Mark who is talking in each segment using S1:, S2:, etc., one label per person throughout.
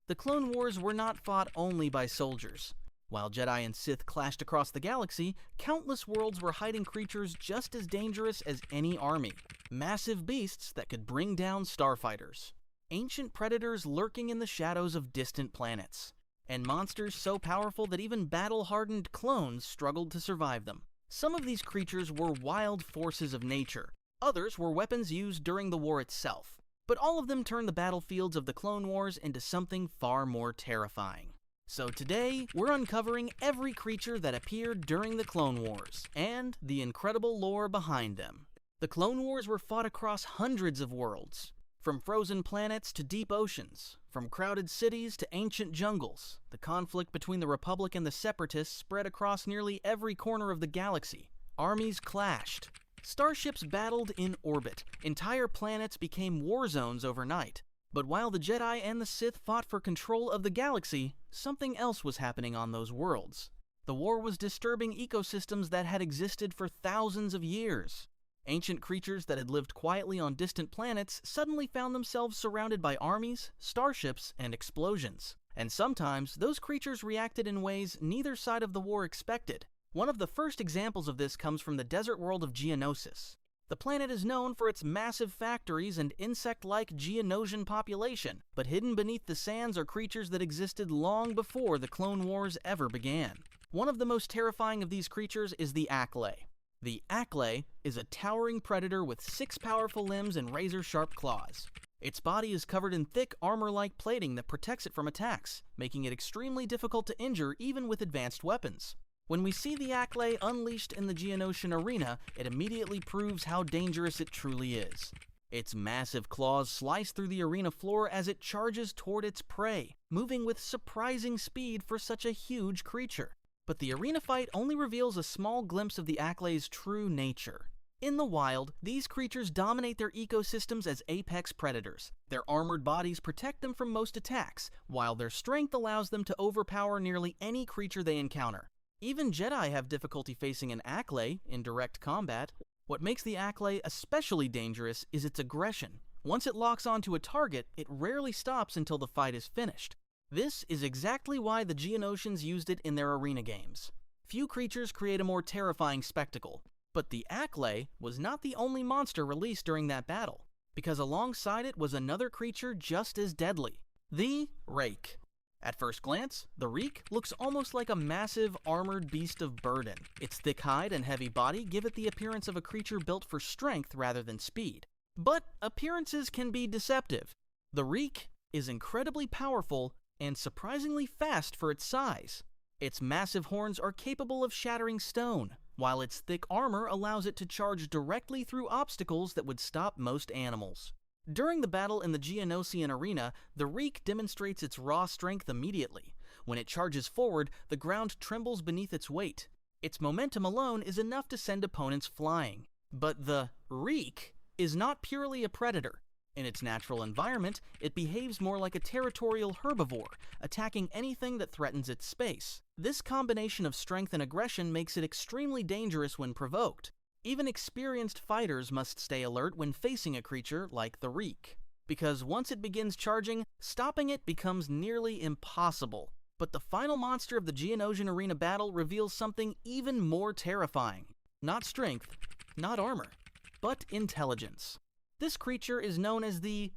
S1: The Clone Wars were not fought only by soldiers. While Jedi and Sith clashed across the galaxy, countless worlds were hiding creatures just as dangerous as any army. Massive beasts that could bring down starfighters. Ancient predators lurking in the shadows of distant planets. And monsters so powerful that even battle-hardened clones struggled to survive them. Some of these creatures were wild forces of nature. Others were weapons used during the war itself. But all of them turned the battlefields of the Clone Wars into something far more terrifying. So today, we're uncovering every creature that appeared during the Clone Wars, and the incredible lore behind them. The Clone Wars were fought across hundreds of worlds. From frozen planets to deep oceans, from crowded cities to ancient jungles, the conflict between the Republic and the Separatists spread across nearly every corner of the galaxy. Armies clashed. Starships battled in orbit. Entire planets became war zones overnight. But while the Jedi and the Sith fought for control of the galaxy, something else was happening on those worlds. The war was disturbing ecosystems that had existed for thousands of years. Ancient creatures that had lived quietly on distant planets suddenly found themselves surrounded by armies, starships, and explosions. And sometimes, those creatures reacted in ways neither side of the war expected. One of the first examples of this comes from the desert world of Geonosis. The planet is known for its massive factories and insect-like Geonosian population, but hidden beneath the sands are creatures that existed long before the Clone Wars ever began. One of the most terrifying of these creatures is the Acklay. The Acklay is a towering predator with 6 powerful limbs and razor-sharp claws. Its body is covered in thick armor-like plating that protects it from attacks, making it extremely difficult to injure even with advanced weapons. When we see the Acklay unleashed in the Geonosian arena, it immediately proves how dangerous it truly is. Its massive claws slice through the arena floor as it charges toward its prey, moving with surprising speed for such a huge creature. But the arena fight only reveals a small glimpse of the Acklay's true nature. In the wild, these creatures dominate their ecosystems as apex predators. Their armored bodies protect them from most attacks, while their strength allows them to overpower nearly any creature they encounter. Even Jedi have difficulty facing an Acklay in direct combat. What makes the Acklay especially dangerous is its aggression. Once it locks onto a target, it rarely stops until the fight is finished. This is exactly why the Geonosians used it in their arena games. Few creatures create a more terrifying spectacle, but the Acklay was not the only monster released during that battle, because alongside it was another creature just as deadly, the Reek. At first glance, the Reek looks almost like a massive armored beast of burden. Its thick hide and heavy body give it the appearance of a creature built for strength rather than speed. But appearances can be deceptive. The Reek is incredibly powerful and surprisingly fast for its size. Its massive horns are capable of shattering stone, while its thick armor allows it to charge directly through obstacles that would stop most animals. During the battle in the Geonosian arena, the Reek demonstrates its raw strength immediately. When it charges forward, the ground trembles beneath its weight. Its momentum alone is enough to send opponents flying. But the Reek is not purely a predator. In its natural environment, it behaves more like a territorial herbivore, attacking anything that threatens its space. This combination of strength and aggression makes it extremely dangerous when provoked. Even experienced fighters must stay alert when facing a creature like the Reek, because once it begins charging, stopping it becomes nearly impossible. But the final monster of the Geonosian arena battle reveals something even more terrifying. Not strength, not armor, but intelligence. This creature is known as the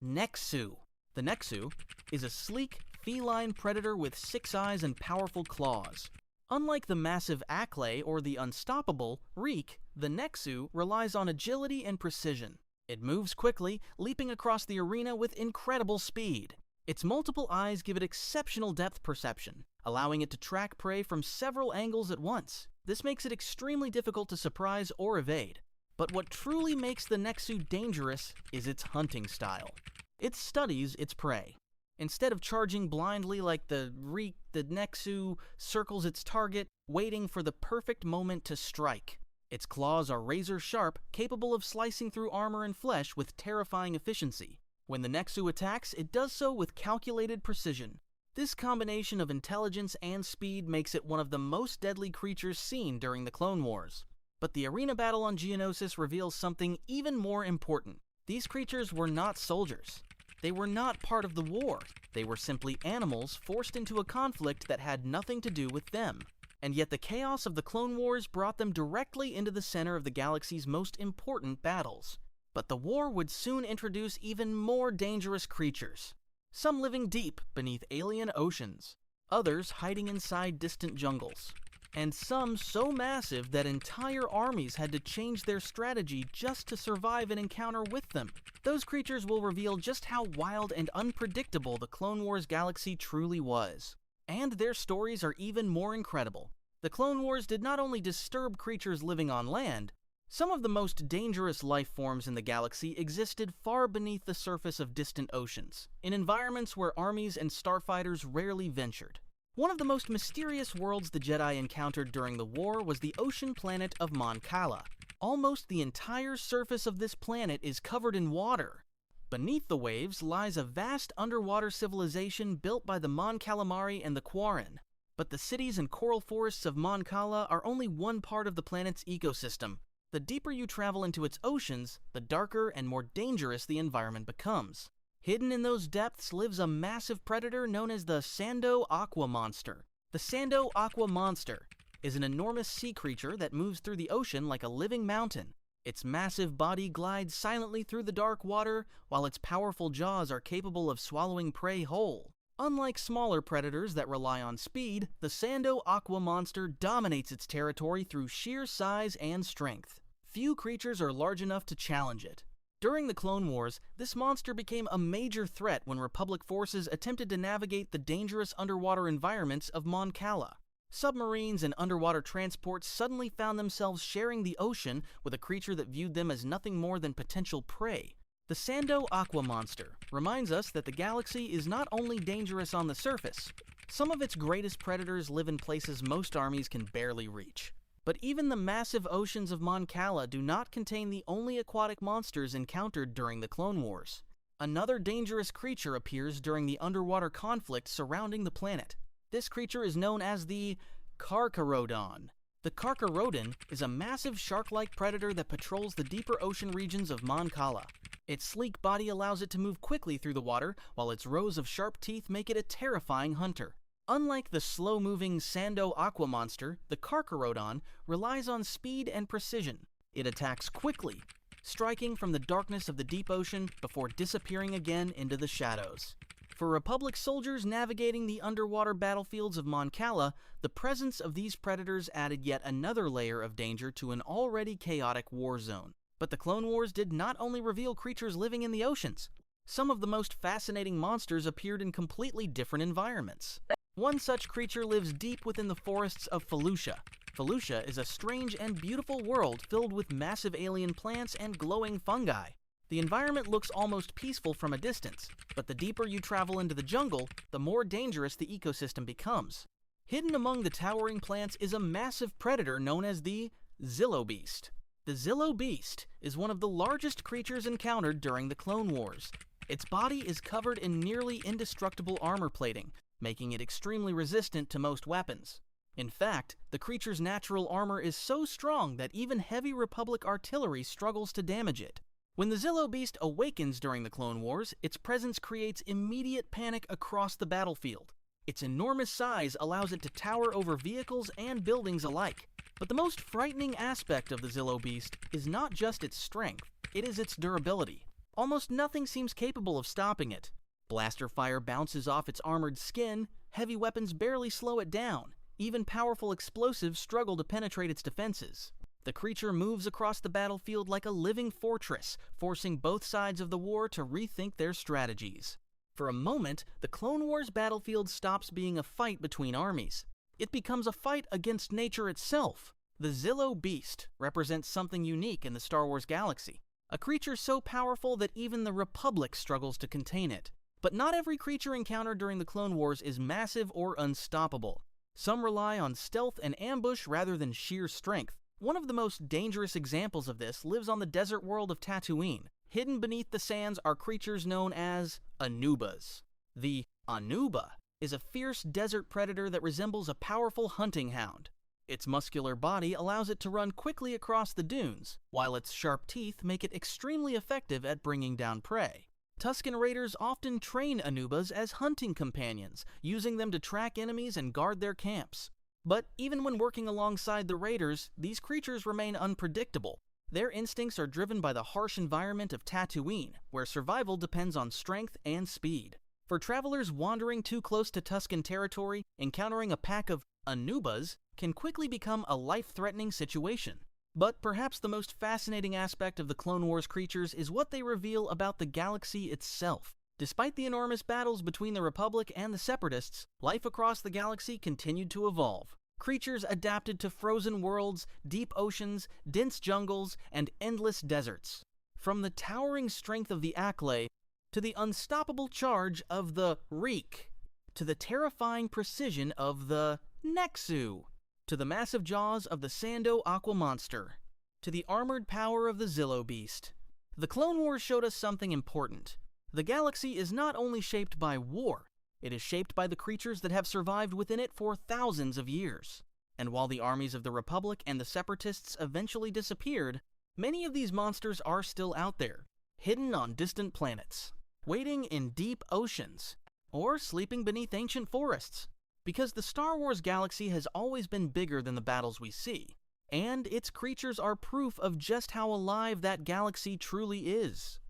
S1: Nexu. The Nexu is a sleek, feline predator with 6 eyes and powerful claws. Unlike the massive Acklay or the unstoppable Reek, the Nexu relies on agility and precision. It moves quickly, leaping across the arena with incredible speed. Its multiple eyes give it exceptional depth perception, allowing it to track prey from several angles at once. This makes it extremely difficult to surprise or evade. But what truly makes the Nexu dangerous is its hunting style. It studies its prey. Instead of charging blindly like the Reek, the Nexu circles its target, waiting for the perfect moment to strike. Its claws are razor sharp, capable of slicing through armor and flesh with terrifying efficiency. When the Nexu attacks, it does so with calculated precision. This combination of intelligence and speed makes it one of the most deadly creatures seen during the Clone Wars. But the arena battle on Geonosis reveals something even more important. These creatures were not soldiers. They were not part of the war. They were simply animals forced into a conflict that had nothing to do with them. And yet the chaos of the Clone Wars brought them directly into the center of the galaxy's most important battles. But the war would soon introduce even more dangerous creatures. Some living deep beneath alien oceans, others hiding inside distant jungles, and some so massive that entire armies had to change their strategy just to survive an encounter with them. Those creatures will reveal just how wild and unpredictable the Clone Wars galaxy truly was. And their stories are even more incredible. The Clone Wars did not only disturb creatures living on land, some of the most dangerous life forms in the galaxy existed far beneath the surface of distant oceans, in environments where armies and starfighters rarely ventured. One of the most mysterious worlds the Jedi encountered during the war was the ocean planet of Mon Cala. Almost the entire surface of this planet is covered in water. Beneath the waves lies a vast underwater civilization built by the Mon Calamari and the Quarren. But the cities and coral forests of Mon Cala are only one part of the planet's ecosystem. The deeper you travel into its oceans, the darker and more dangerous the environment becomes. Hidden in those depths lives a massive predator known as the Sando Aqua Monster. The Sando Aqua Monster is an enormous sea creature that moves through the ocean like a living mountain. Its massive body glides silently through the dark water, while its powerful jaws are capable of swallowing prey whole. Unlike smaller predators that rely on speed, the Sando Aqua Monster dominates its territory through sheer size and strength. Few creatures are large enough to challenge it. During the Clone Wars, this monster became a major threat when Republic forces attempted to navigate the dangerous underwater environments of Mon Cala. Submarines and underwater transports suddenly found themselves sharing the ocean with a creature that viewed them as nothing more than potential prey. The Sando Aqua Monster reminds us that the galaxy is not only dangerous on the surface. Some of its greatest predators live in places most armies can barely reach. But even the massive oceans of Mon Cala do not contain the only aquatic monsters encountered during the Clone Wars. Another dangerous creature appears during the underwater conflict surrounding the planet. This creature is known as the Karkarodon. The Karkarodon is a massive shark-like predator that patrols the deeper ocean regions of Mon Cala. Its sleek body allows it to move quickly through the water, while its rows of sharp teeth make it a terrifying hunter. Unlike the slow-moving Sando Aqua Monster, the Karkarodon relies on speed and precision. It attacks quickly, striking from the darkness of the deep ocean before disappearing again into the shadows. For Republic soldiers navigating the underwater battlefields of Mon Cala, the presence of these predators added yet another layer of danger to an already chaotic war zone. But the Clone Wars did not only reveal creatures living in the oceans. Some of the most fascinating monsters appeared in completely different environments. One such creature lives deep within the forests of Felucia. Felucia is a strange and beautiful world filled with massive alien plants and glowing fungi. The environment looks almost peaceful from a distance, but the deeper you travel into the jungle, the more dangerous the ecosystem becomes. Hidden among the towering plants is a massive predator known as the Zillo Beast. The Zillo Beast is one of the largest creatures encountered during the Clone Wars. Its body is covered in nearly indestructible armor plating, making it extremely resistant to most weapons. In fact, the creature's natural armor is so strong that even heavy Republic artillery struggles to damage it. When the Zillo Beast awakens during the Clone Wars, its presence creates immediate panic across the battlefield. Its enormous size allows it to tower over vehicles and buildings alike. But the most frightening aspect of the Zillo Beast is not just its strength, it is its durability. Almost nothing seems capable of stopping it. Blaster fire bounces off its armored skin, heavy weapons barely slow it down, even powerful explosives struggle to penetrate its defenses. The creature moves across the battlefield like a living fortress, forcing both sides of the war to rethink their strategies. For a moment, the Clone Wars battlefield stops being a fight between armies. It becomes a fight against nature itself. The Zillo Beast represents something unique in the Star Wars galaxy, a creature so powerful that even the Republic struggles to contain it. But not every creature encountered during the Clone Wars is massive or unstoppable. Some rely on stealth and ambush rather than sheer strength. One of the most dangerous examples of this lives on the desert world of Tatooine. Hidden beneath the sands are creatures known as Anoobas. The Anooba is a fierce desert predator that resembles a powerful hunting hound. Its muscular body allows it to run quickly across the dunes, while its sharp teeth make it extremely effective at bringing down prey. Tusken Raiders often train Anoobas as hunting companions, using them to track enemies and guard their camps. But even when working alongside the Raiders, these creatures remain unpredictable. Their instincts are driven by the harsh environment of Tatooine, where survival depends on strength and speed. For travelers wandering too close to Tusken territory, encountering a pack of Anoobas can quickly become a life-threatening situation. But perhaps the most fascinating aspect of the Clone Wars creatures is what they reveal about the galaxy itself. Despite the enormous battles between the Republic and the Separatists, life across the galaxy continued to evolve. Creatures adapted to frozen worlds, deep oceans, dense jungles, and endless deserts. From the towering strength of the Acklay, to the unstoppable charge of the Reek, to the terrifying precision of the Nexu, to the massive jaws of the Sando Aqua Monster, to the armored power of the Zillo Beast. The Clone Wars showed us something important. The galaxy is not only shaped by war, it is shaped by the creatures that have survived within it for thousands of years. And while the armies of the Republic and the Separatists eventually disappeared, many of these monsters are still out there, hidden on distant planets, waiting in deep oceans, or sleeping beneath ancient forests. Because the Star Wars galaxy has always been bigger than the battles we see, and its creatures are proof of just how alive that galaxy truly is.